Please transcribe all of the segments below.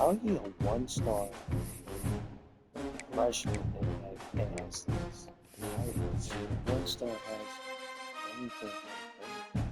Are you a one-star freshman that has these titles? One star has anything like anything.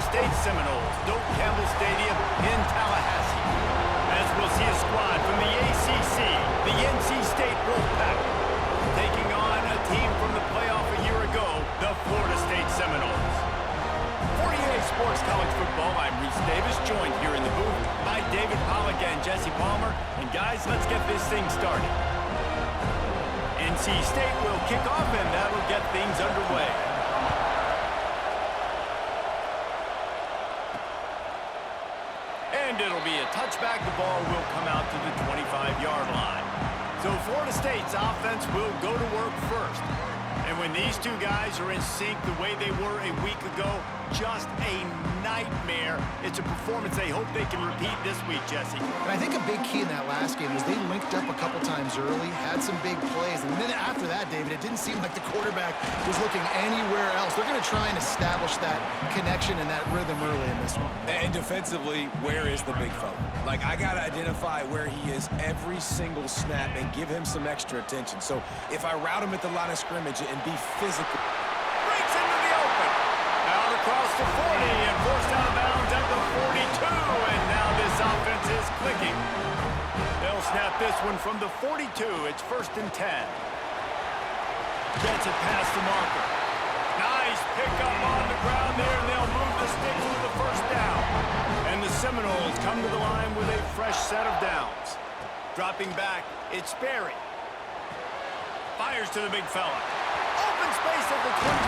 Florida State Seminoles, Doak Campbell Stadium in Tallahassee. As we'll see a squad from the ACC, the NC State Wolfpack, taking on a team from the playoff a year ago, the Florida State Seminoles. For EA Sports College Football, I'm Reese Davis, joined here in the booth by David Pollack and Jesse Palmer. And guys, let's get this thing started. NC State will kick off, and that'll get things underway. And it'll be a touchback. The ball will come out to the 25-yard line. So Florida State's offense will go to work first. And when these two guys are in sync the way they were a week ago, just a nightmare. It's a performance they hope they can repeat this week, Jesse. And I think a big key in that last game was they linked up a couple times early, had some big plays, and then after that, David, it didn't seem like the quarterback was looking anywhere else. They're going to try and establish that connection and that rhythm early in this one. And defensively, where is the big fella? Like, I got to identify where he is every single snap and give him some extra attention. So if I route him at the line of scrimmage and be physical. Breaks into the open. Out across the 40 and forced out of bounds at the 42. And now this offense is clicking. They'll snap this one from the 42. It's 1st and 10. Gets it past the marker. Nice pickup on the ground there, and they'll move the sticks to the 1st down. And the Seminoles come to the line with a fresh set of downs. Dropping back, it's Sperry. Fires to the big fella. Open space at the 25.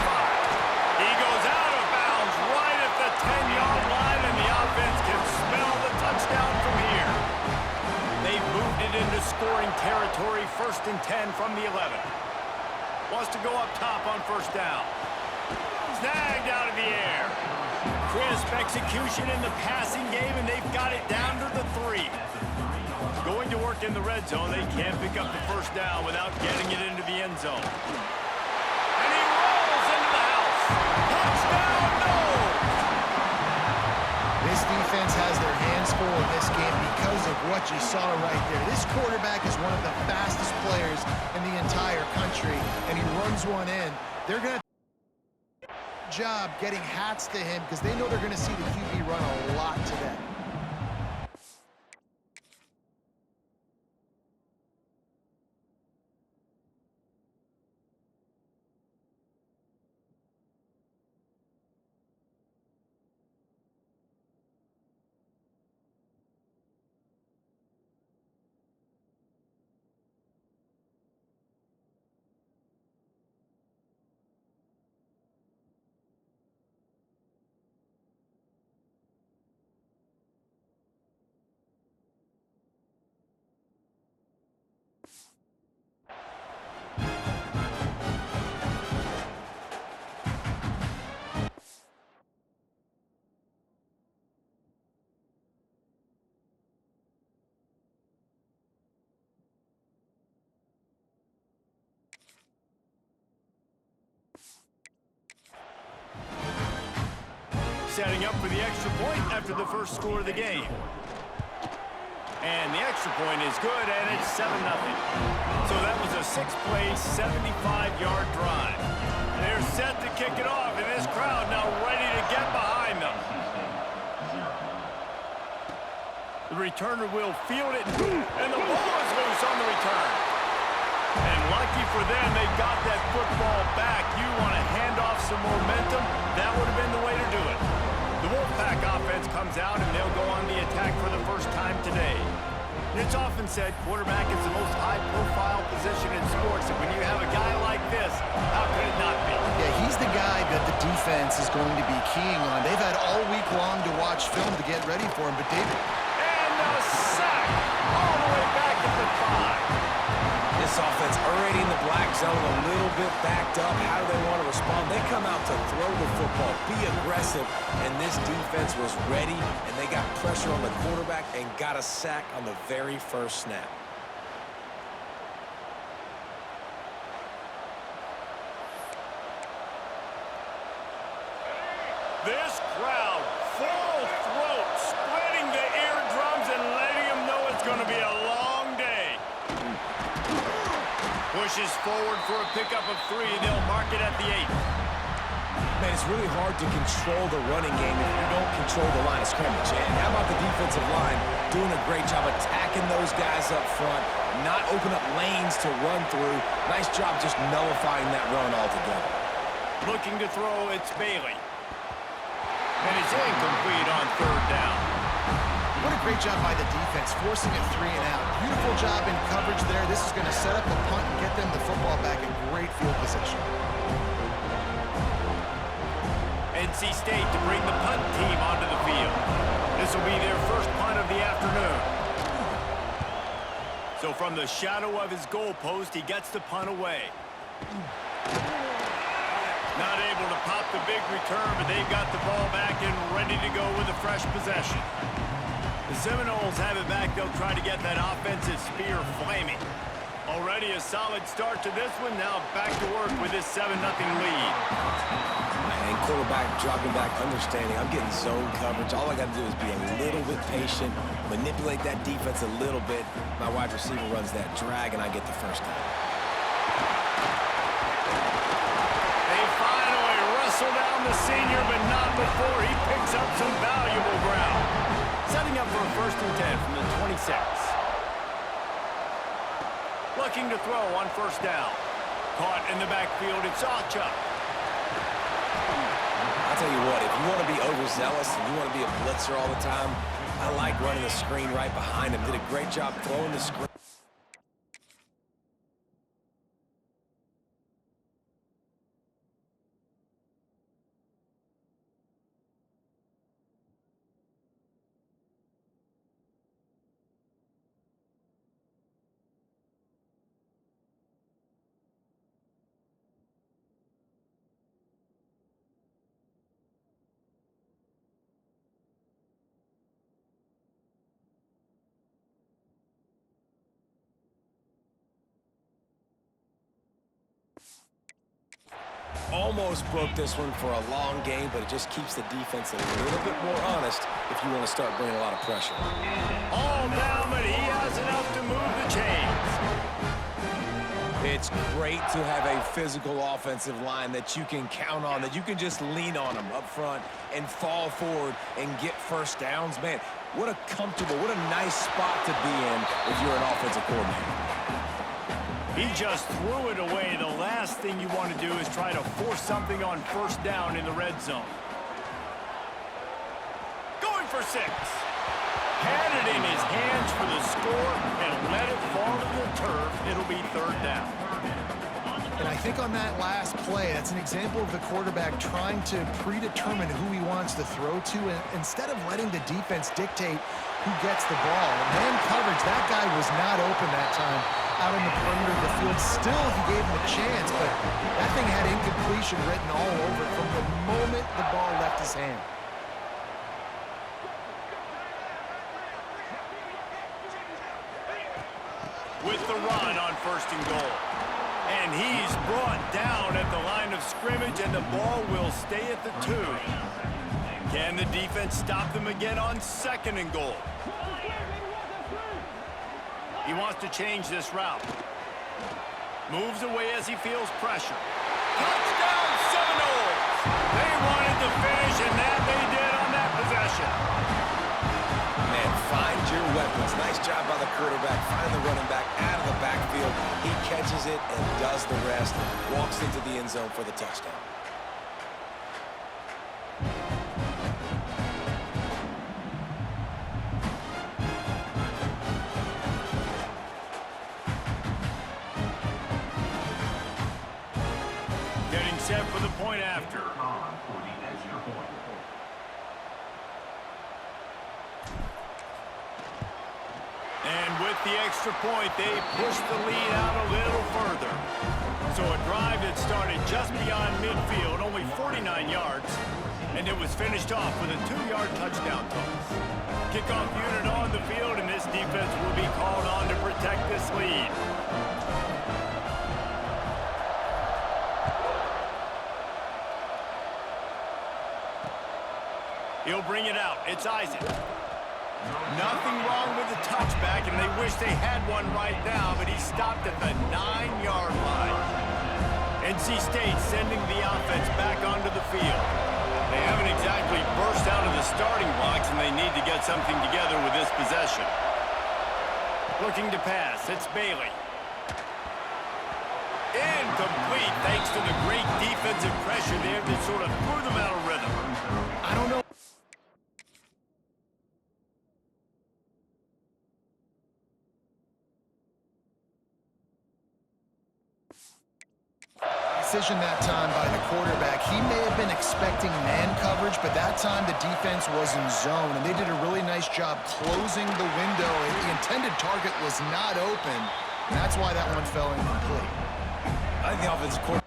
He goes out of bounds right at the 10-yard line, and the offense can smell the touchdown from here. They've moved it into scoring territory, 1st and 10 from the 11. Wants to go up top on 1st down. Snagged out of the air. Crisp execution in the passing game, and they've got it down to the 3. Going to work in the red zone. They can't pick up the 1st down without getting it into the end zone. And he rolls into the house. Touchdown, no! This defense has their hands full in this game because of what you saw right there. This quarterback is one of the fastest players in the entire country, and he runs one in. They're going to do a job getting hats to him because they know they're going to see the QB run a lot today. Setting up for the extra point after the first score of the game. And the extra point is good, and it's 7-0. So that was a 6-play, 75-yard drive. They're set to kick it off, and this crowd now ready to get behind them. The returner will field it, and the ball is loose on the return. And lucky for them, they got that football back. You want to hand off some momentum, that would have been the way to do it. The Wolfpack offense comes out, and they'll go on the attack for the first time today. It's often said quarterback is the most high-profile position in sports, and when you have a guy like this, how could it not be? Yeah, he's the guy that the defense is going to be keying on. They've had all week long to watch film to get ready for him, but David... And a sack all the way back at the 5. This offense already in the black zone, a little bit backed up. How do they want to respond? They come out to throw the football, be aggressive, and this defense was ready, and they got pressure on the quarterback and got a sack on the very first snap. This crowd, full throat, splitting the eardrums and letting them know it's going to be a long day. Pushes forward for a pickup of 3. They'll mark it at the 8. Man, it's really hard to control the running game if you don't control the line of scrimmage. And how about the defensive line doing a great job attacking those guys up front, not open up lanes to run through. Nice job just nullifying that run altogether. Looking to throw, it's Bailey. And it's incomplete on third down. What a great job by the defense, forcing a 3 and out. Beautiful job in coverage there. This is going to set up a punt and get them the football back in great field position. NC State to bring the punt team onto the field. This will be their first punt of the afternoon. So from the shadow of his goalpost, he gets the punt away. Not able to pop the big return, but they've got the ball back and ready to go with a fresh possession. The Seminoles have it back. They'll try to get that offensive spear flaming. Already a solid start to this one. Now back to work with this 7-0 lead. And quarterback dropping back, understanding I'm getting zone coverage. All I got to do is be a little bit patient, manipulate that defense a little bit. My wide receiver runs that drag, and I get the first down. They finally wrestle down the senior, but not before he picks up some valuable ground. Setting up for a 1st and 10 from the 26. Looking to throw on 1st down. Caught in the backfield, it's Sawchuk. I'll tell you what, if you want to be overzealous and you want to be a blitzer all the time, I like running the screen right behind him. Did a great job throwing the screen. Almost broke this one for a long game, but it just keeps the defense a little bit more honest if you want to start bringing a lot of pressure. All down, but he has enough to move the chains. It's great to have a physical offensive line that you can count on, that you can just lean on them up front and fall forward and get 1st downs. Man, what a comfortable, what a nice spot to be in if you're an offensive coordinator. He just threw it away. The last thing you want to do is try to force something on 1st down in the red zone. Going for 6. Had it in his hands for the score and let it fall to the turf. It'll be 3rd down. And I think on that last play, that's an example of the quarterback trying to predetermine who he wants to throw to, and instead of letting the defense dictate who gets the ball. Man coverage, that guy was not open that time out in the perimeter of the field. Still, he gave him a chance, but that thing had incompletion written all over it from the moment the ball left his hand. With the run on 1st and goal. And he's brought down at the line of scrimmage, and the ball will stay at the 2. Can the defense stop them again on 2nd and goal? He wants to change this route. Moves away as he feels pressure. Touchdown, Seminoles! They wanted to finish, and that they did on that possession. Man, find your weapons. Nice job by the quarterback, finding the running back out of the backfield. He catches it and does the rest. Walks into the end zone for the touchdown. Getting set for the point after. And with the extra point, they push the lead out a little further. So a drive that started just beyond midfield, only 49 yards, and it was finished off with a 2-yard touchdown toss. Kickoff unit on the field, and this defense will be called on to protect this lead. He'll bring it out. It's Isaac. Nothing wrong with the touchback, and they wish they had one right now, but he stopped at the 9-yard line. NC State sending the offense back onto the field. They haven't exactly burst out of the starting blocks, and they need to get something together with this possession. Looking to pass, it's Bailey. Incomplete, thanks to the great defensive pressure there that sort of threw them out of rhythm. I don't know. Decision that time by the quarterback. He may have been expecting man coverage, but that time the defense was in zone, and they did a really nice job closing the window. The intended target was not open, and that's why that one fell incomplete. I think the offensive coordinator.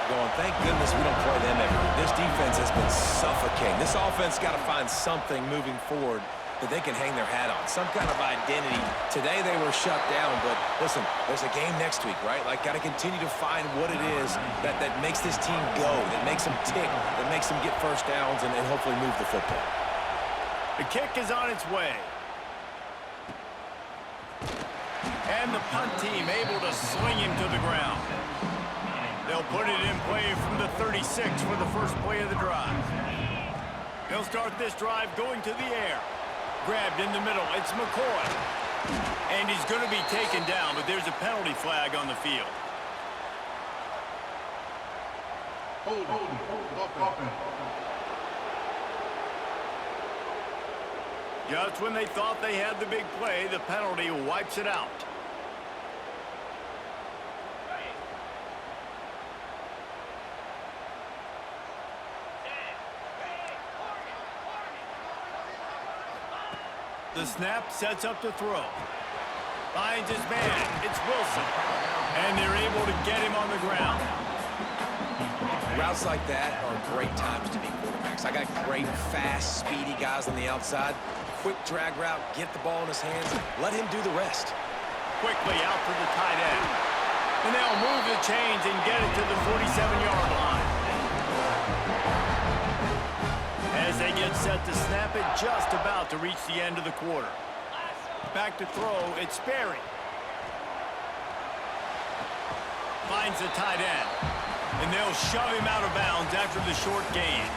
Going, thank goodness we don't play them every week. This defense has been suffocating. This offense got to find something moving forward that they can hang their hat on, some kind of identity. Today they were shut down, but listen, there's a game next week, right? Like, got to continue to find what it is that makes this team go, that makes them tick, that makes them get first downs and hopefully move the football. The kick is on its way. And the punt team able to sling him to the ground. They'll put it in play from the 36 for the first play of the drive. They'll start this drive going to the air. Grabbed in the middle, it's McCoy. And he's going to be taken down, but there's a penalty flag on the field. Just when they thought they had the big play, the penalty wipes it out. The snap sets up to throw. Finds his man. It's Wilson. And they're able to get him on the ground. Routes like that are great times to be quarterbacks. I got great, fast, speedy guys on the outside. Quick drag route, get the ball in his hands, let him do the rest. Quickly out to the tight end. And they'll move the chains and get it to the 47-yard line. As they get set to snap it, just about to reach the end of the quarter. Back to throw, it's Sperry. Finds the tight end. And they'll shove him out of bounds after the short gain.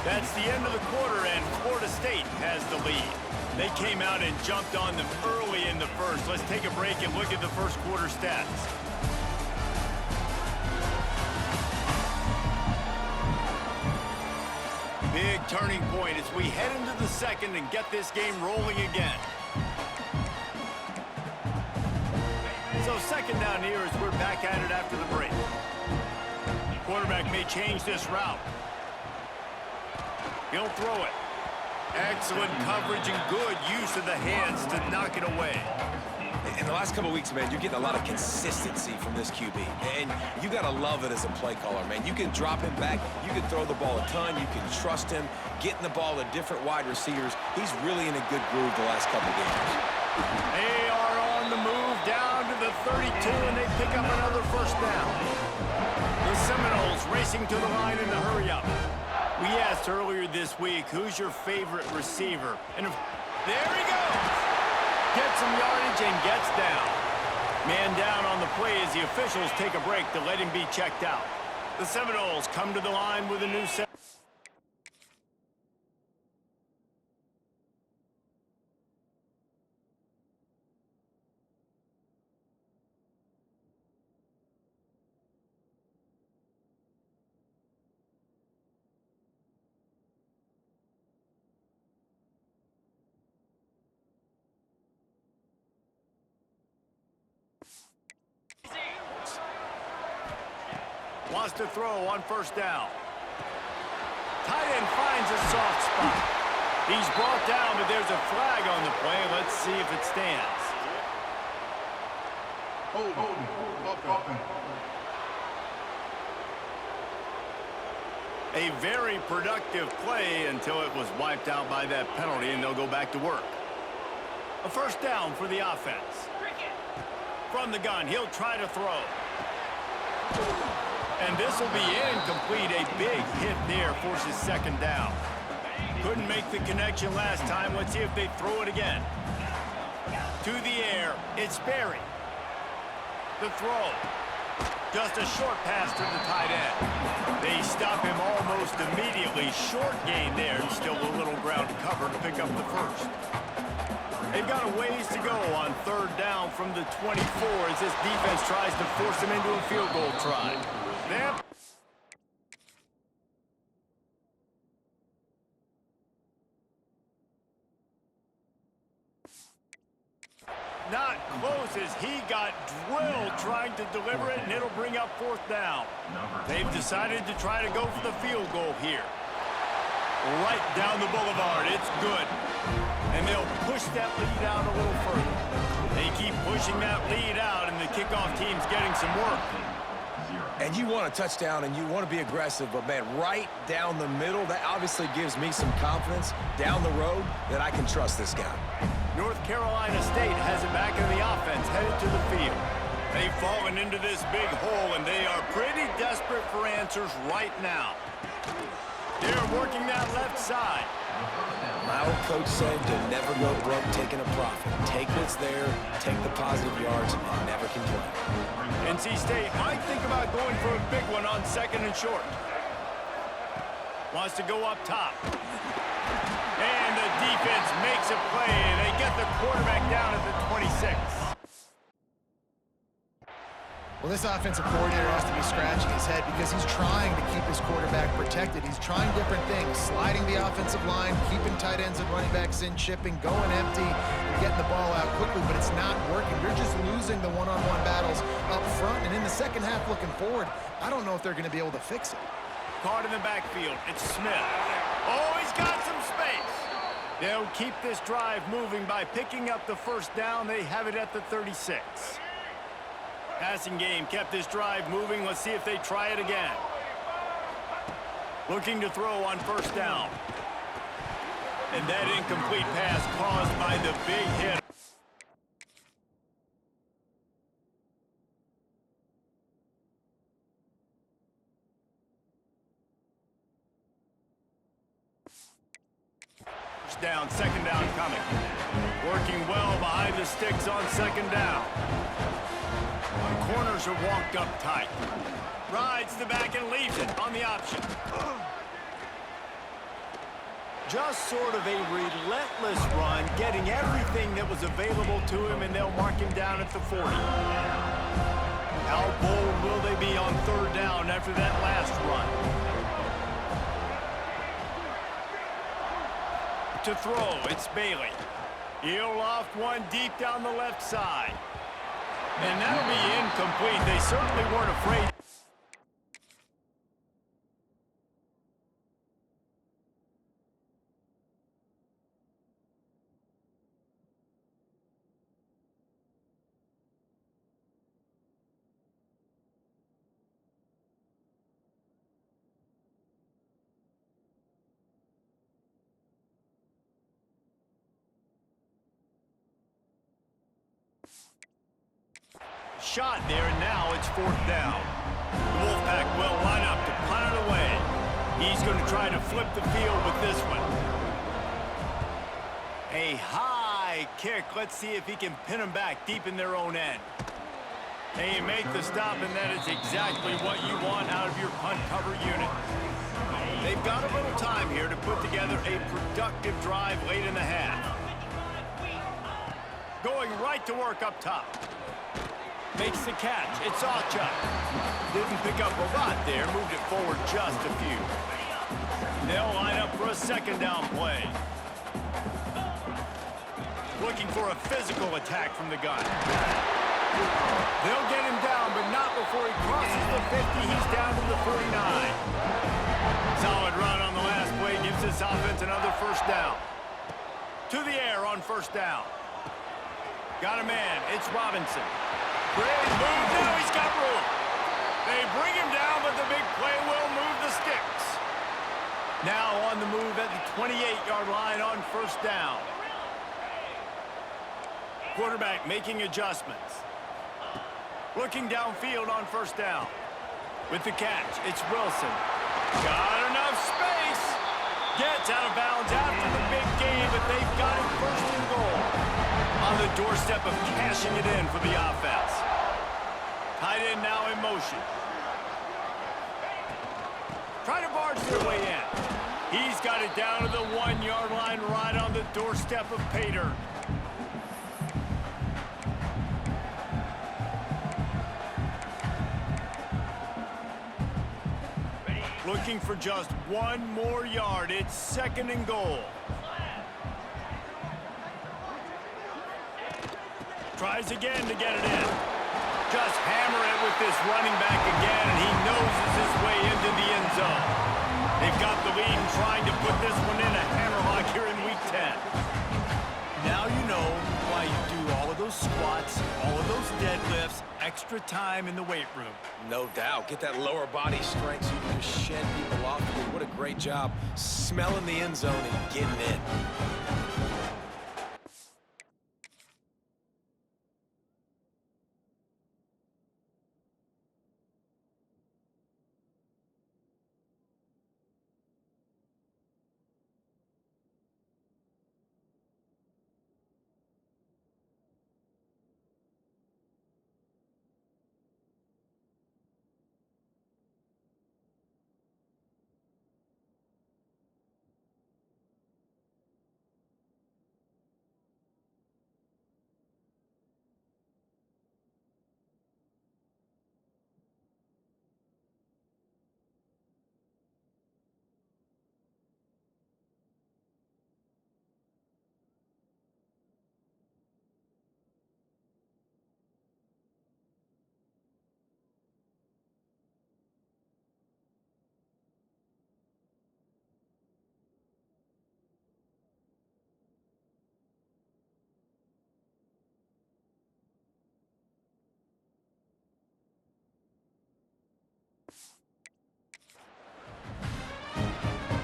That's the end of the quarter, and Florida State has the lead. They came out and jumped on them early in the first. Let's take a break and look at the first quarter stats. Big turning point as we head into the second and get this game rolling again. So second down here as we're back at it after the break. Quarterback may change this route. He'll throw it. Excellent coverage and good use of the hands to knock it away. In the last couple of weeks, man, you're getting a lot of consistency from this QB. And you got to love it as a play caller, man. You can drop him back. You can throw the ball a ton. You can trust him. Getting the ball to different wide receivers. He's really in a good groove the last couple of games. They are on the move down to the 32, and they pick up another first down. The Seminoles racing to the line in the hurry-up. We asked earlier this week, who's your favorite receiver? And there he goes. Gets some yardage and gets down. Man down on the play as the officials take a break to let him be checked out. The Seminoles come to the line with a new set. Wants to throw on first down. Tight end finds a soft spot. He's brought down, but there's a flag on the play. Let's see if it stands. A very productive play until it was wiped out by that penalty, and they'll go back to work. A first down for the offense. From the gun, he'll try to throw. And this will be incomplete. A big hit there forces second down. Couldn't make the connection last time. Let's see if they throw it again. To the air, it's Berry. The throw. Just a short pass to the tight end. They stop him almost immediately. Short gain there, and still a little ground to cover to pick up the first. They've got a ways to go on third down from the 24 as this defense tries to force them into a field goal try. Yep. Not close as he got drilled trying to deliver it, and it'll bring up fourth down. They've decided to try to go for the field goal here. Right down the boulevard. It's good. And they'll push that lead out a little further. They keep pushing that lead out, and the kickoff team's getting some work. And you want a touchdown, and you want to be aggressive, but, man, right down the middle, that obviously gives me some confidence down the road that I can trust this guy. North Carolina State has it back in the offense, headed to the field. They've fallen into this big hole, and they are pretty desperate for answers right now. They're working that left side. My old coach said you'll never go broke taking a profit. Take what's there, take the positive yards, and never complain. NC State might think about going for a big one on second and short. Wants to go up top. And the defense makes a play. They get the quarterback down at the 26. Well, this offensive coordinator has to be scratching his head because he's trying to keep his quarterback protected. He's trying different things, sliding the offensive line, keeping tight ends and running backs in, chipping, going empty, and getting the ball out quickly, but it's not working. They're just losing the one-on-one battles up front, and in the second half looking forward, I don't know if they're going to be able to fix it. Caught in the backfield. It's Smith. Oh, he's got some space. They'll keep this drive moving by picking up the first down. They have it at the 36. Passing game kept this drive moving. Let's see if they try it again. Looking to throw on first down. And that incomplete pass caused by the big hit. Down, second down coming. Working well behind the sticks on second down. Corners are walked up tight. Rides the back and leaves it on the option. Just sort of a relentless run, getting everything that was available to him, and they'll mark him down at the 40. How bold will they be on third down after that last run? To throw, it's Bailey. He'll loft one deep down the left side. And that'll be incomplete. They certainly weren't afraid. Shot there, and now it's fourth down. The Wolfpack will line up to punt it away. He's going to try to flip the field with this one. A high kick. Let's see if he can pin them back deep in their own end. They make the stop, and that is exactly what you want out of your punt cover unit. They've got a little time here to put together a productive drive late in the half. Going right to work up top. Makes the catch. It's Awchuk. Didn't pick up a lot there. Moved it forward just a few. They'll line up for a second down play. Looking for a physical attack from the gun. They'll get him down, but not before he crosses the 50. He's down to the 49. Solid run on the last play. Gives this offense another first down. To the air on first down. Got a man. It's Robinson. Great move. Now he's got room. They bring him down, but the big play will move the sticks. Now on the move at the 28-yard line on first down. Quarterback making adjustments. Looking downfield on first down. With the catch, it's Wilson. Got enough space. Gets out of bounds after the big gain, but they've got it first and goal. On the doorstep of cashing it in for the offense. Tight end now in motion. Try to barge their way in. He's got it down to the 1-yard line right on the doorstep of Pater. Looking for just one more yard. It's second and goal. Tries again to get it in. Just hammer it with this running back again, and he noses his way into the end zone. They've got the lead and trying to put this one in a hammerlock here in Week 10. Now you know why you do all of those squats, all of those deadlifts, extra time in the weight room. No doubt. Get that lower body strength so you can just shed people off. I mean, what a great job smelling the end zone and getting in.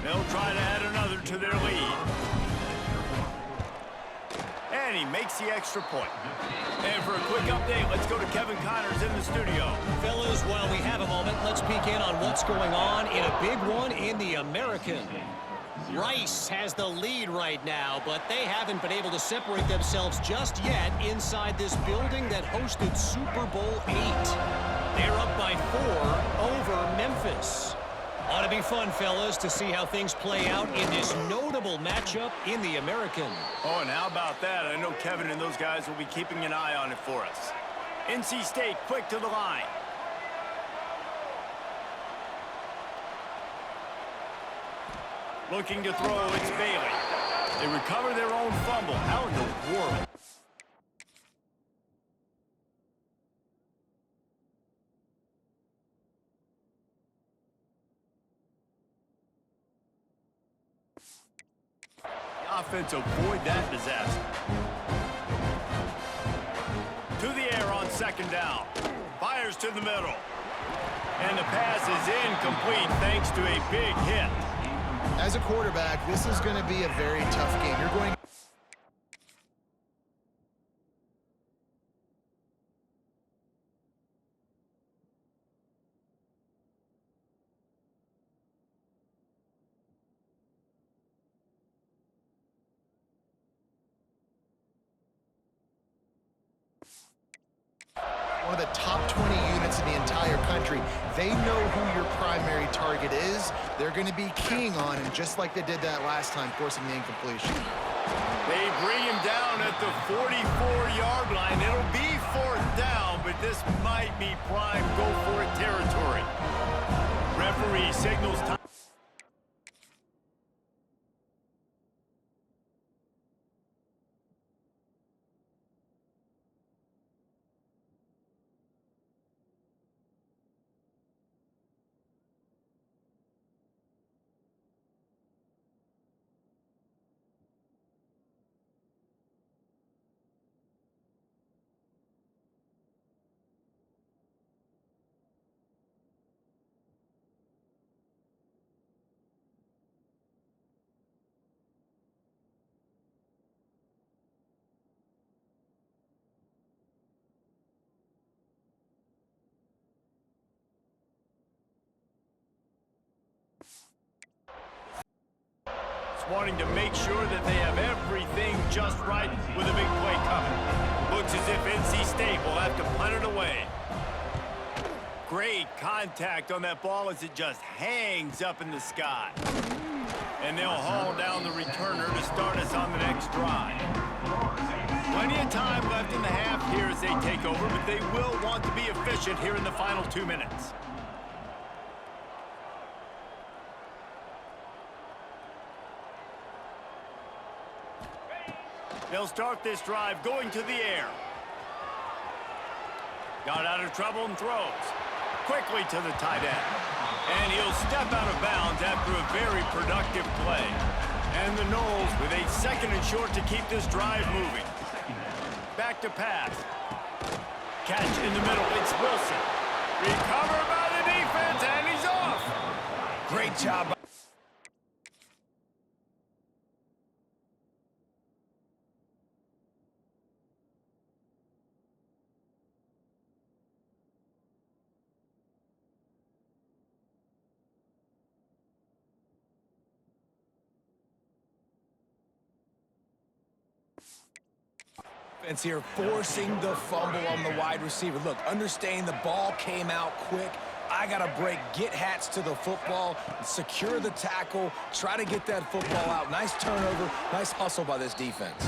They'll try to add another to their lead. And he makes the extra point. And for a quick update, let's go to Kevin Connors in the studio. Fellas, while we have a moment, let's peek in on what's going on in a big one in the American. Rice has the lead right now, but they haven't been able to separate themselves just yet inside this building that hosted Super Bowl VIII. They're up by 4 over Memphis. Ought to be fun, fellas, to see how things play out in this notable matchup in the American. Oh, and how about that? I know Kevin and those guys will be keeping an eye on it for us. NC State quick to the line. Looking to throw, it's Bailey. They recover their own fumble. How in the world? Offense avoid that disaster. To the air on second down. Fires to the middle. And the pass is incomplete thanks to a big hit. As a quarterback, this is going to be a very tough game. You're going one of the top 20 units in the entire country. They know who your primary target is. They're going to be keying on him, just like they did that last time, forcing the incompletion. They bring him down at the 44-yard line. It'll be fourth down, but this might be prime go-for-it territory. Referee signals time. Wanting to make sure that they have everything just right with a big play coming. Looks as if NC State will have to punt it away. Great contact on that ball as it just hangs up in the sky. And they'll haul down the returner to start us on the next drive. Plenty of time left in the half here as they take over, but they will want to be efficient here in the final 2 minutes. They'll start this drive going to the air. Got out of trouble and throws. Quickly to the tight end. And he'll step out of bounds after a very productive play. And the Noles with a 2nd and short to keep this drive moving. Back to pass. Catch in the middle. It's Wilson. Recovered by the defense, and he's off. Great job. Here forcing the fumble on the wide receiver. Look, understanding the ball came out quick. I got to break, get Hats to the football, secure the tackle, try to get that football out. Nice turnover, nice hustle by this defense.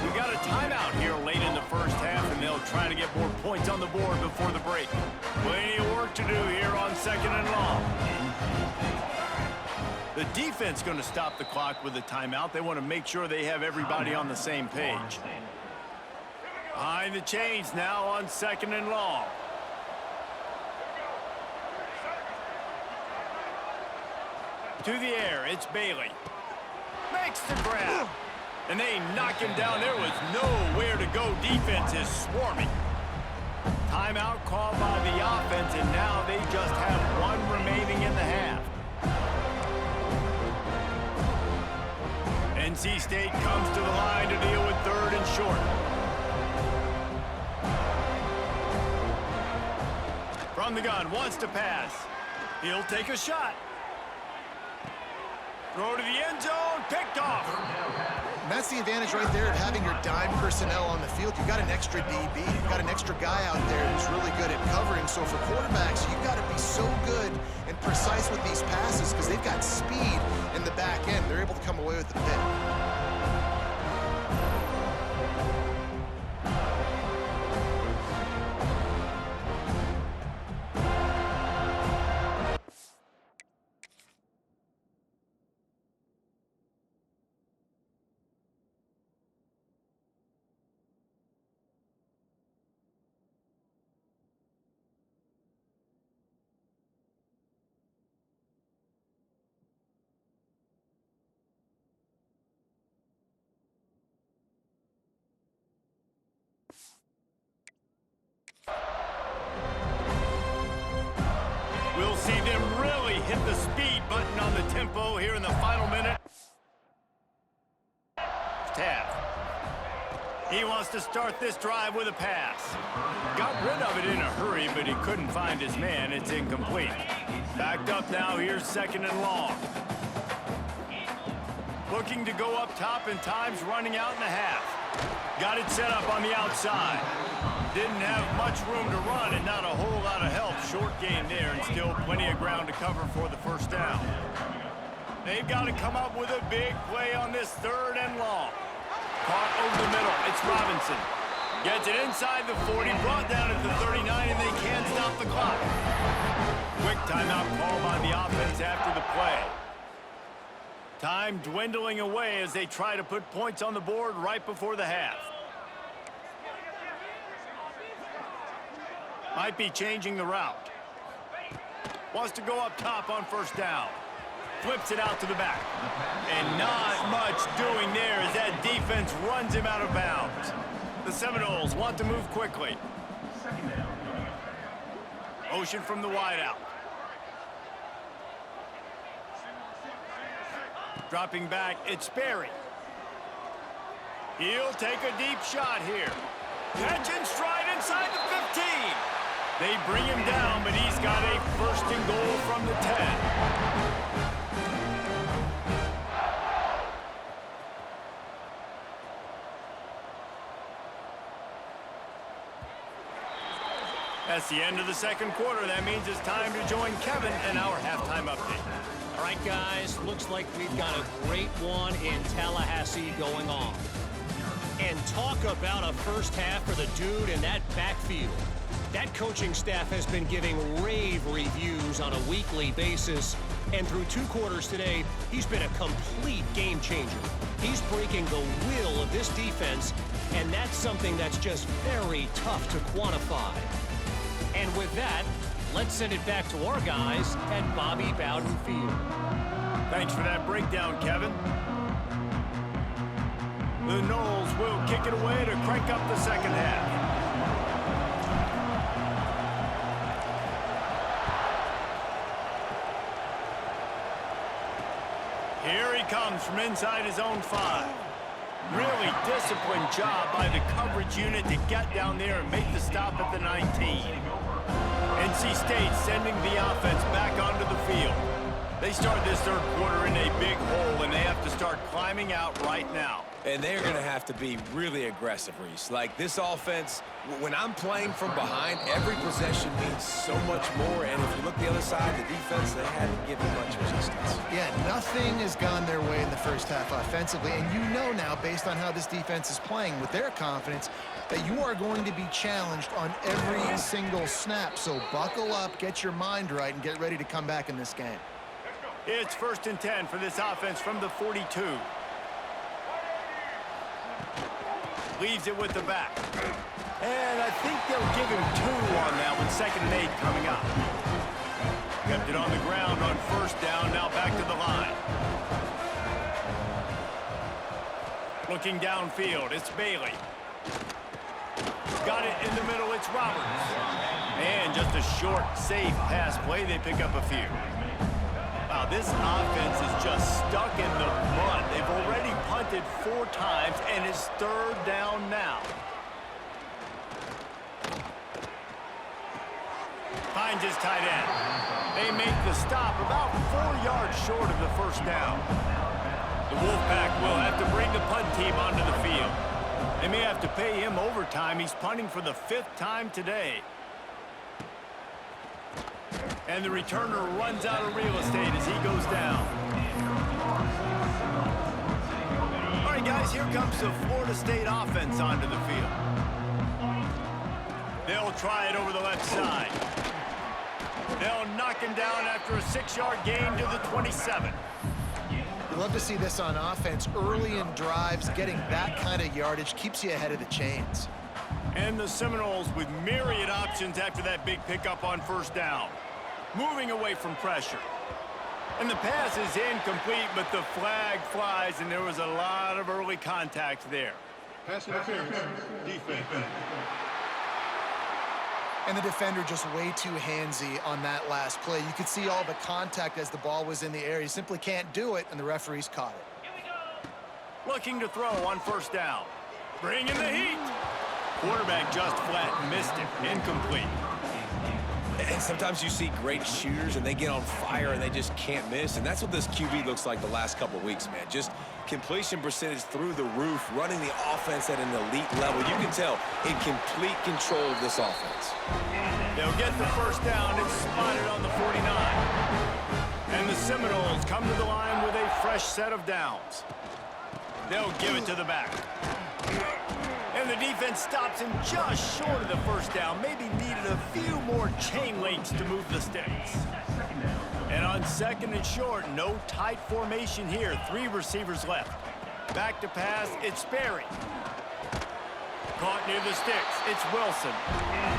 We got a timeout here late in the first half, and they'll try to get more points on the board before the break. Plenty of work to do here on 2nd and long. The defense going to stop the clock with a timeout. They want to make sure they have everybody on the same page. Behind the chains now on 2nd and long. To the air, it's Bailey. Makes the grab. And they knock him down. There was nowhere to go. Defense is swarming. Timeout called by the offense, and now they just have 1 remaining in the half. NC State comes to the line to deal with 3rd and short. From the gun, wants to pass. He'll take a shot. Throw to the end zone, picked off. And that's the advantage right there of having your dime personnel on the field. You've got an extra DB. You've got an extra guy out there who's really good at covering. So for quarterbacks, you've got to be so good and precise with these passes because they've got speed in the back end. They're able to come away with the pick. We'll see them really hit the speed button on the tempo here in the final minute. Taft. He wants to start this drive with a pass. Got rid of it in a hurry, but he couldn't find his man. It's incomplete. Backed up now. Here's 2nd and long. Looking to go up top, and time's running out in the half. Got it set up on the outside. Didn't have much room to run and not a whole lot of help. Short gain there and still plenty of ground to cover for the 1st down. They've got to come up with a big play on this 3rd and long. Caught over the middle. It's Robinson. Gets it inside the 40, brought down at the 39, and they can't stop the clock. Quick timeout call by the offense after the play. Time dwindling away as they try to put points on the board right before the half. Might be changing the route. Wants to go up top on 1st down. Flips it out to the back. And not much doing there as that defense runs him out of bounds. The Seminoles want to move quickly. Motion from the wideout. Dropping back, it's Sperry. He'll take a deep shot here. Catch and stride inside the 15. They bring him down, but he's got a first and goal from the 10. That's the end of the second quarter. That means it's time to join Kevin and our halftime update. All right, guys, looks like we've got a great one in Tallahassee going on. And talk about a first half for the dude in that backfield. That coaching staff has been giving rave reviews on a weekly basis. And through 2 quarters today, he's been a complete game changer. He's breaking the will of this defense, and that's something that's just very tough to quantify. And with that, let's send it back to our guys at Bobby Bowden Field. Thanks for that breakdown, Kevin. The Noles will kick it away to crank up the second half. Here he comes from inside his own 5. Really disciplined job by the coverage unit to get down there and make the stop at the 19. NC State sending the offense back onto the field. They start this third quarter in a big hole, and they have to start climbing out right now. And they're going to have to be really aggressive, Reese. Like, this offense, when I'm playing from behind, every possession means so much more. And if you look the other side, the defense, they haven't given much resistance. Yeah, nothing has gone their way in the first half offensively. And you know now, based on how this defense is playing with their confidence, that you are going to be challenged on every single snap. So buckle up, get your mind right, and get ready to come back in this game. It's 1st and 10 for this offense from the 42. Leaves it with the back. And I think they'll give him 2 on that one. 2nd and 8 coming up. Kept it on the ground on 1st down. Now back to the line. Looking downfield. It's Bailey. Got it in the middle. It's Roberts. And just a short, safe pass play. They pick up a few. Wow, this offense is just stuck in the mud. They've already punted 4 times, and it's 3rd down now. Finds his tight end. They make the stop about 4 yards short of the 1st down. The Wolfpack will have to bring the punt team onto the field. They may have to pay him overtime. He's punting for the 5th time today. And the returner runs out of real estate as he goes down. All right, guys, here comes the Florida State offense onto the field. They'll try it over the left side. They'll knock him down after a 6-yard gain to the 27. You love to see this on offense. Early in drives, getting that kind of yardage keeps you ahead of the chains. And the Seminoles with myriad options after that big pickup on 1st down. Moving away from pressure. And the pass is incomplete, but the flag flies, and there was a lot of early contact there. Pass interference, defense. And the defender just way too handsy on that last play. You could see all the contact as the ball was in the air. You simply can't do it, and the referees caught it. Looking to throw on 1st down. Bringing the heat. Quarterback just flat missed it. Incomplete. And sometimes you see great shooters, and they get on fire, and they just can't miss. And that's what this QB looks like the last couple of weeks, man. Just completion percentage through the roof, running the offense at an elite level. You can tell in complete control of this offense. They'll get the 1st down. It's spotted on the 49. And the Seminoles come to the line with a fresh set of downs. They'll give it to the back. And the defense stops him just short of the 1st down. Maybe needed a few more chain links to move the sticks. And on 2nd and short, no tight formation here. 3 receivers left. Back to pass, it's Sperry. Caught near the sticks, it's Wilson.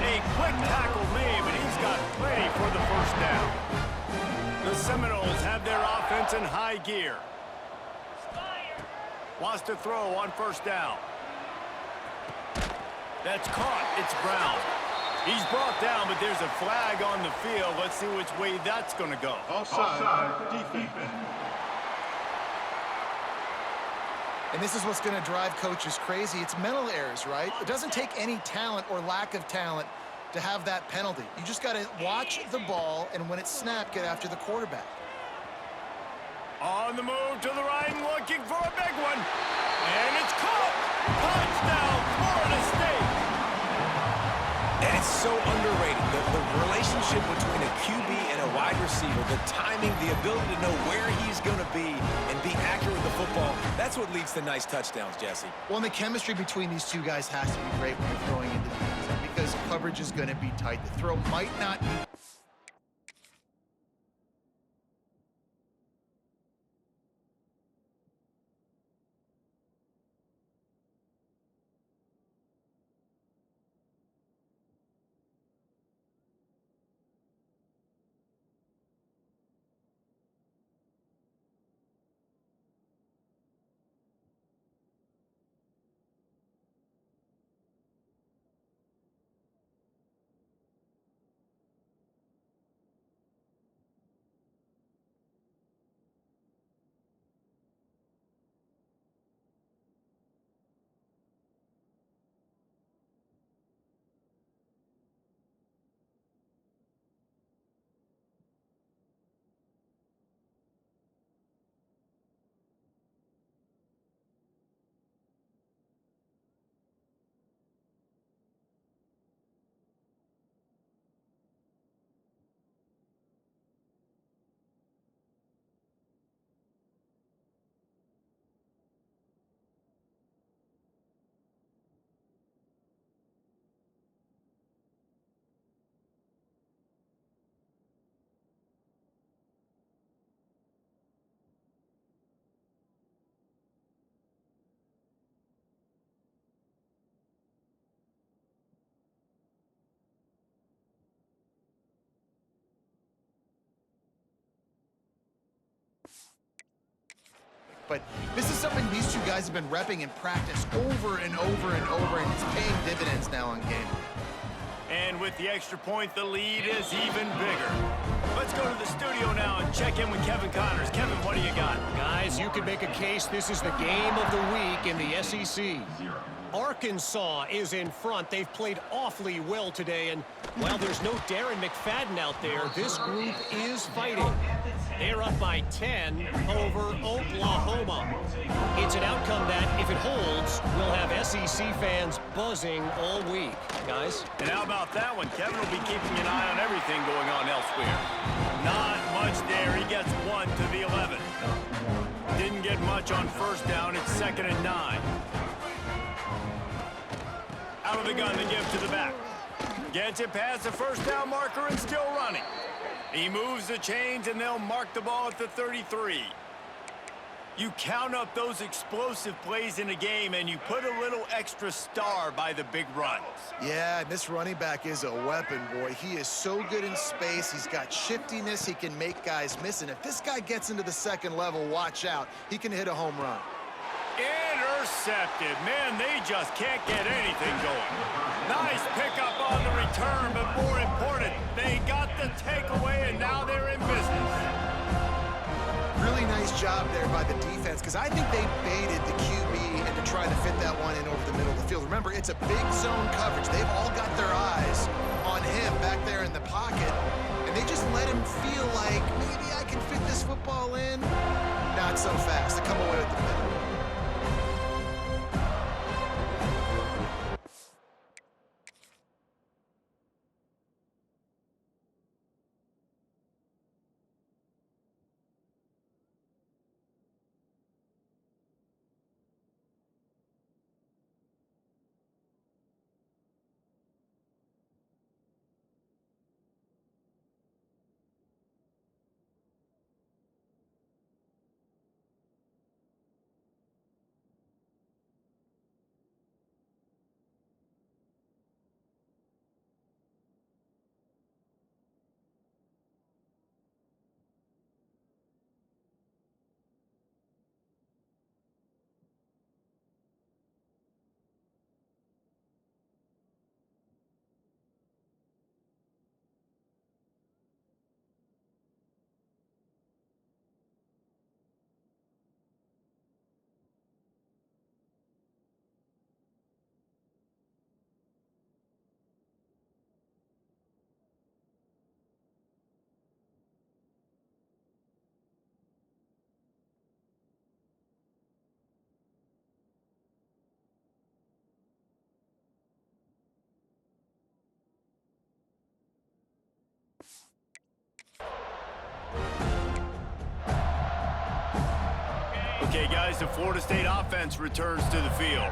A quick tackle made, but he's got plenty for the 1st down. The Seminoles have their offense in high gear. Wants to throw on 1st down. That's caught. It's Brown. He's brought down, but there's a flag on the field. Let's see which way that's going to go. Offside, defense. And this is what's going to drive coaches crazy. It's mental errors, right? It doesn't take any talent or lack of talent to have that penalty. You just got to watch the ball, and when it's snapped, get after the quarterback. On the move to the right, looking for a big one. And it's caught. Touchdown, Florida State. And it's so underrated. The relationship between a QB and a wide receiver, the timing, the ability to know where he's going to be and be accurate with the football, that's what leads to nice touchdowns, Jesse. Well, and the chemistry between these two guys has to be great when you're throwing into the end zone because coverage is going to be tight. The throw might not be. But this is something these two guys have been repping in practice over and over and over, and it's paying dividends now on game. And with the extra point, the lead is even bigger. Let's go to the studio now and check in with Kevin Connors. Kevin, what do you got? Guys, you can make a case this is the game of the week in the SEC. Arkansas is in front. They've played awfully well today, and while there's no Darren McFadden out there, this group is fighting. They're up by 10 over Oklahoma. It's an outcome that, if it holds, will have SEC fans buzzing all week. Guys? And how about that one? Kevin will be keeping an eye on everything going on elsewhere. Not much there. He gets 1 to the 11. Didn't get much on first down. It's 2nd and 9. Out of the gun to give to the back. Gets it past the first down marker and still running. He moves the chains and they'll mark the ball at the 33. You count up those explosive plays in a game and you put a little extra star by the big runs. Yeah, this running back is a weapon, boy. He is so good in space. He's got shiftiness. He can make guys miss. And if this guy gets into the second level, watch out. He can hit a home run. Intercepted. Man, they just can't get anything going. Nice pickup on the return, but more important, they got the takeaway, and now they're in business. Really nice job there by the defense, because I think they baited the QB and to try to fit that one in over the middle of the field. Remember, it's a big zone coverage. They've all got their eyes on him back there in the pocket, and they just let him feel like, maybe I can fit this football in. Not so fast. They come away with the middle. Okay, guys, the Florida State offense returns to the field.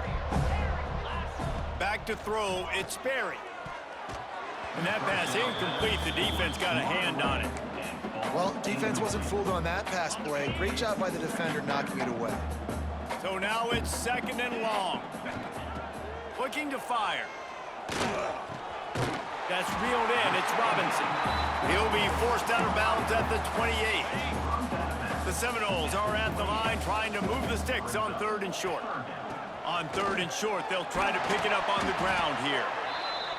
Back to throw, it's Sperry. And that pass incomplete. The defense got a hand on it. Well, defense wasn't fooled on that pass play. Great job by the defender knocking it away. So now it's 2nd and long. Looking to fire. That's reeled in. It's Robinson. He'll be forced out of bounds at the 28. The Seminoles are at the line trying to move the sticks on 3rd and short. On 3rd and short, they'll try to pick it up on the ground here.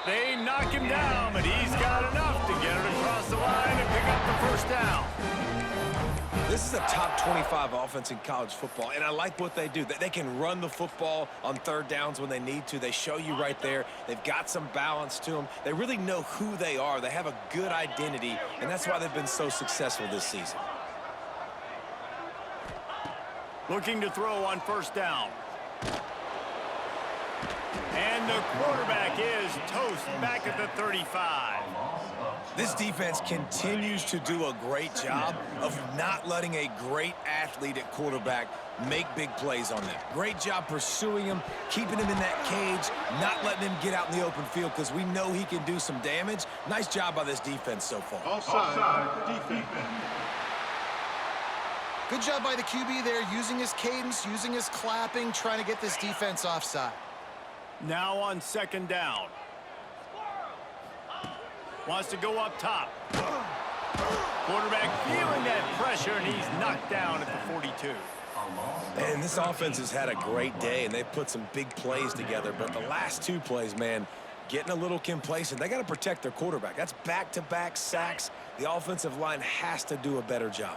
They knock him down, but he's got enough to get it across the line and pick up the 1st down. This is a top 25 offense in college football, and I like what they do. They can run the football on 3rd downs when they need to. They show you right there. They've got some balance to them. They really know who they are. They have a good identity, and that's why they've been so successful this season. Looking to throw on 1st down. And the quarterback is toast back at the 35. This defense continues to do a great job of not letting a great athlete at quarterback make big plays on them. Great job pursuing him, keeping him in that cage, not letting him get out in the open field because we know he can do some damage. Nice job by this defense so far. Offside, defense. Good job by the QB there, using his cadence, using his clapping, trying to get this defense offside. Now on 2nd down. Wants to go up top. Quarterback feeling that pressure, and he's knocked down at the 42. And this offense has had a great day, and they've put some big plays together. But the last 2 plays, man, getting a little complacent. They got to protect their quarterback. That's back-to-back sacks. The offensive line has to do a better job.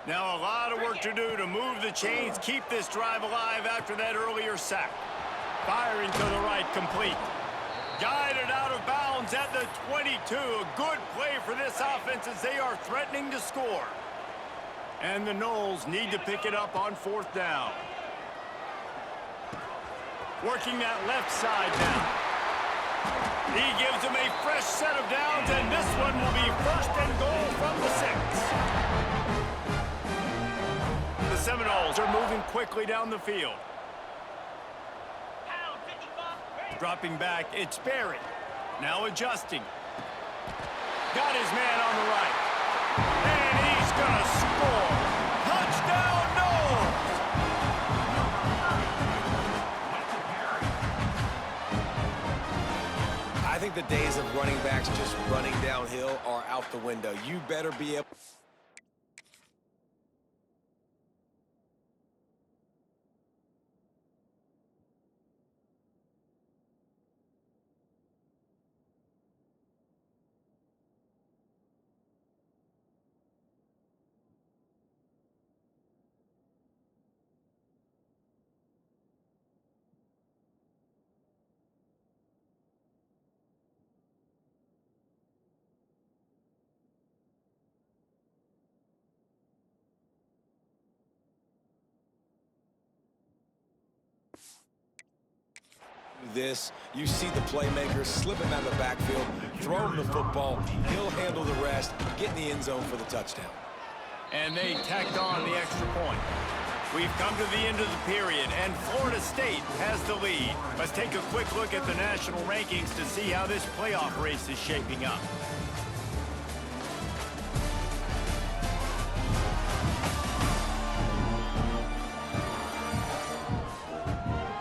Now a lot of work to do to move the chains, keep this drive alive after that earlier sack. Firing to the right, complete. Guided out of bounds at the 22. A good play for this offense as they are threatening to score. And the Noles need to pick it up on 4th down. Working that left side now. He gives them a fresh set of downs, and this one will be 1st and goal from the 6. The Seminoles are moving quickly down the field. Dropping back, it's Sperry. Now adjusting. Got his man on the right. And he's going to score. Touchdown, Noles! I think the days of running backs just running downhill are out the window. You better be able... this. You see the playmakers slipping out of the backfield, throw him the football. He'll handle the rest, get in the end zone for the touchdown. And they tacked on the extra point. We've come to the end of the period, and Florida State has the lead. Let's take a quick look at the national rankings to see how this playoff race is shaping up.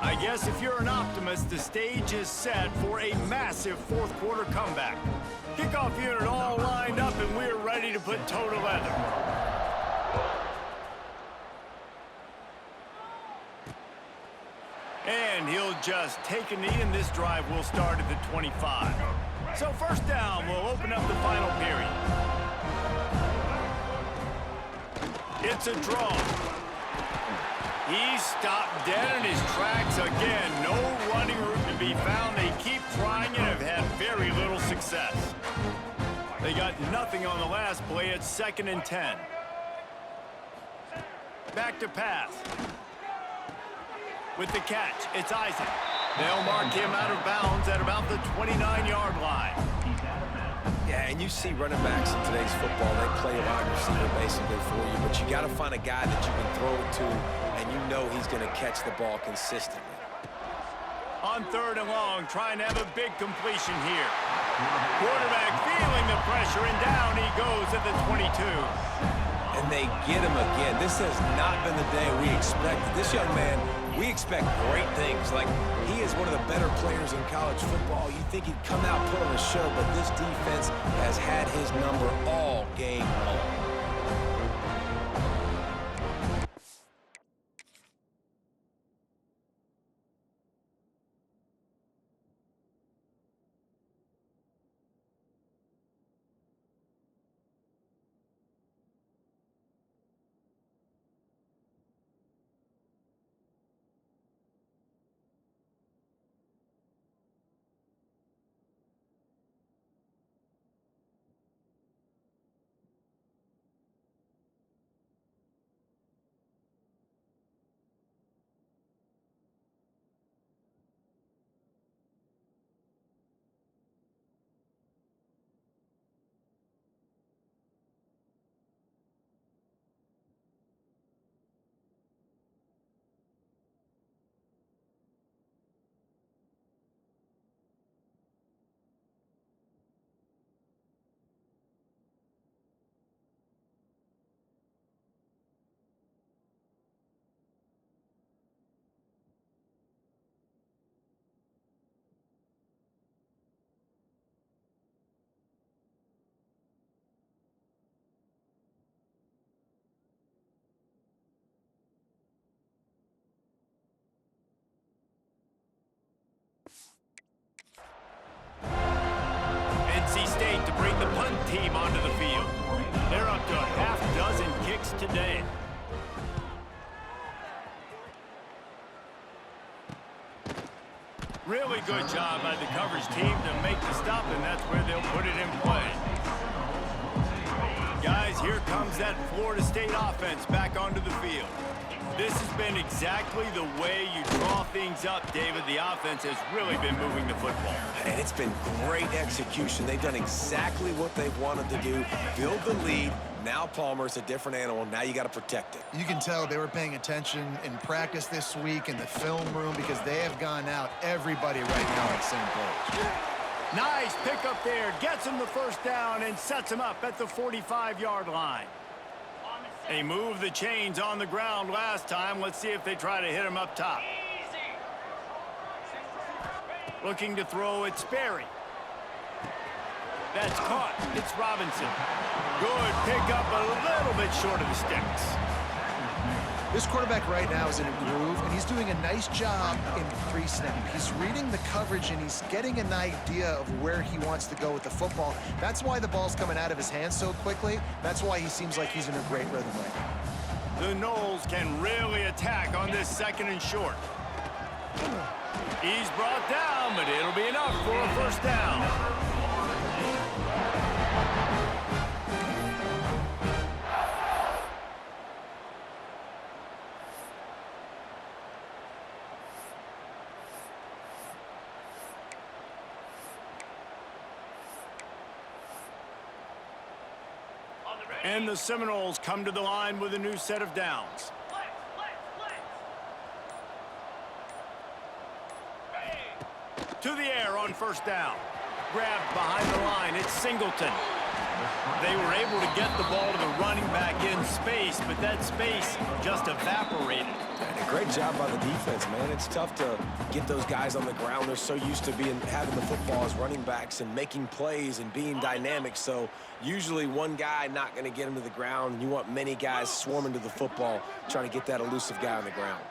I guess if you're an optimist, the stage is set for a massive 4th quarter comeback. Kickoff unit all lined up, and we're ready to put toe to leather. And he'll just take a knee, and this drive will start at the 25. So 1st down will open up the final period. It's a draw. He's stopped dead in his tracks again. No running route to be found. They keep trying and have had very little success. They got nothing on the last play. It's 2nd and 10. Back to pass. With the catch, it's Isaac. They'll mark him out of bounds at about the 29-yard line. Yeah, and you see running backs in today's football, they play a wide receiver basically for you, but you got to find a guy that you can throw it to, and you know he's going to catch the ball consistently. On 3rd and long, trying to have a big completion here. Quarterback feeling the pressure, and down he goes at the 22. And they get him again. This has not been the day we expected. This young man, we expect great things. Like, he is one of the better players in college football. You think he'd come out, put on a show, but this defense has had his number all game long. NC State to bring the punt team onto the field. They're up to a half-dozen kicks today. Really good job by the coverage team to make the stop, and that's where they'll put it in play. Guys, here comes that Florida State offense back onto the field. This has been exactly the way you draw things up, David. The offense has really been moving the football. And it's been great execution. They've done exactly what they've wanted to do. Build the lead. Now Palmer's a different animal. Now you got to protect it. You can tell they were paying attention in practice this week in the film room because they have gone out everybody right now on the same page. Nice pickup there. Gets him the first down and sets him up at the 45-yard line. They moved the chains on the ground last time. Let's see if they try to hit him up top. Looking to throw, it's Sperry. That's caught. It's Robinson. Good pickup, a little bit short of the sticks. This quarterback right now is in a groove, and he's doing a nice job in pre-snap. He's reading the coverage, and he's getting an idea of where he wants to go with the football. That's why the ball's coming out of his hands so quickly. That's why he seems like he's in a great rhythm right now. The Noles can really attack on this 2nd and short. He's brought down, but it'll be enough for a first down. And the Seminoles come to the line with a new set of downs. To the air on first down. Grabbed behind the line. It's Singleton. They were able to get the ball to the running back in space, but that space just evaporated. And a great job by the defense, man. It's tough to get those guys on the ground. They're so used to having the football as running backs and making plays and being dynamic. So usually one guy not going to get him to the ground. You want many guys swarming to the football, trying to get that elusive guy on the ground.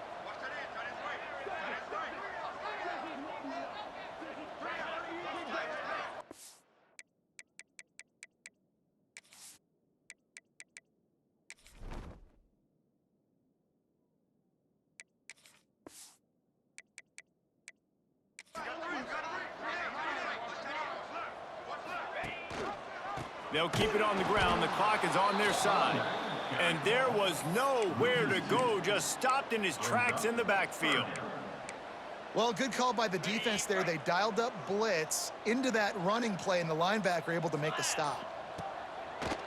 They'll keep it on the ground. The clock is on their side. And there was nowhere to go, just stopped in his tracks in the backfield. Well, good call by the defense there. They dialed up blitz into that running play, and the linebacker able to make the stop.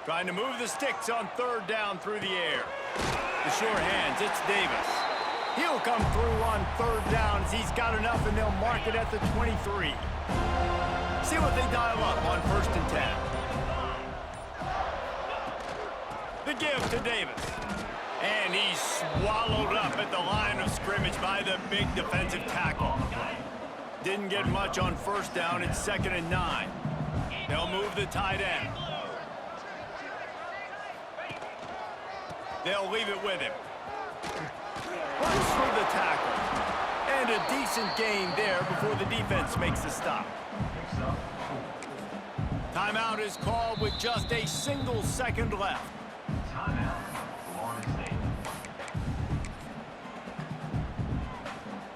Trying to move the sticks on third down through the air. The sure hands, it's Davis. He'll come through on third down as he's got enough, and they'll mark it at the 23. See what they dial up on 1st and 10. The give to Davis. And he's swallowed up at the line of scrimmage by the big defensive tackle. Didn't get much on 1st down. It's 2nd and 9. They'll move the tight end. They'll leave it with him. Runs through the tackle. And a decent gain there before the defense makes the stop. Timeout is called with just a single second left.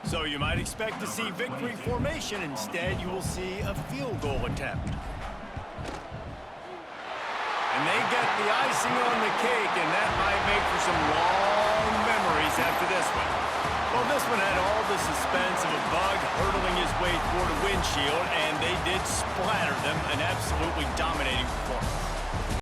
So you might expect to see victory formation. Instead, you will see a field goal attempt. And they get the icing on the cake, and that might make for some long memories after this one. Well, this one had all the suspense of a bug hurtling his way toward a windshield, and they did splatter them, an absolutely dominating performance.